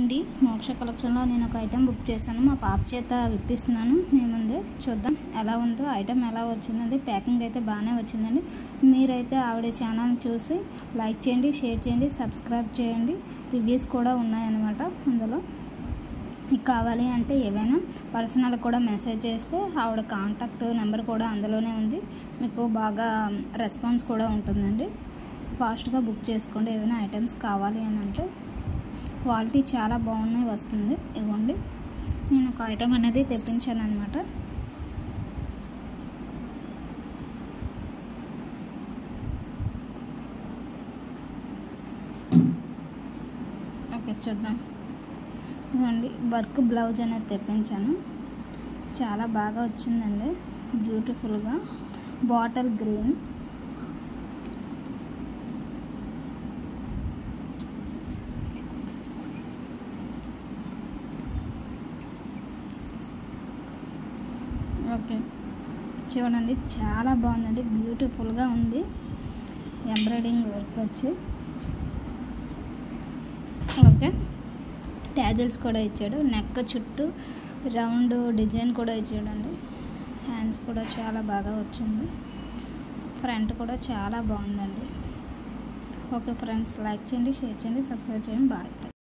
అండి, మోక్ష కలెక్షన్లో నేను ఒక ఐటెం బుక్ చేశాను. మా పాప చేత విప్పిస్తున్నాను. మీ ముందే చూద్దాం ఎలా ఉందో, ఐటెం ఎలా వచ్చిందండి. ప్యాకింగ్ అయితే బాగానే వచ్చిందండి. మీరైతే ఆవిడ ఛానల్ చూసి లైక్ చేయండి, షేర్ చేయండి, సబ్స్క్రైబ్ చేయండి. రివ్యూస్ కూడా ఉన్నాయన్నమాట అందులో. మీకు కావాలి అంటే ఏవైనా పర్సనల్ కూడా మెసేజ్ చేస్తే ఆవిడ కాంటాక్ట్ నెంబర్ కూడా అందులోనే ఉంది. మీకు బాగా రెస్పాన్స్ కూడా ఉంటుందండి. ఫాస్ట్గా బుక్ చేసుకోండి. ఏమైనా ఐటమ్స్ కావాలి అని అంటే. క్వాలిటీ చాలా బాగున్నాయి వస్తుంది. ఇవ్వండి, నేను ఒక ఐటమ్ అనేది తెప్పించాను అనమాట. ఓకే, చూద్దాం. ఇవ్వండి, వర్క్ బ్లౌజ్ అనేది తెప్పించాను. చాలా బాగా వచ్చిందండి, బ్యూటిఫుల్గా. బాటిల్ గ్రీన్, ఓకే చూడండి, చాలా బాగుందండి, బ్యూటిఫుల్గా ఉంది. ఎంబ్రాయిడింగ్ వర్క్ వచ్చి ఓకే, ట్యాజిల్స్ కూడా ఇచ్చాడు. నెక్ చుట్టూ రౌండ్ డిజైన్ కూడా ఇచ్చాడండి. హ్యాండ్స్ కూడా చాలా బాగా వచ్చింది. ఫ్రంట్ కూడా చాలా బాగుందండి. ఓకే ఫ్రెండ్స్, లైక్ చేయండి, షేర్ చేయండి, సబ్స్క్రైబ్ చేయండి. బాయ్.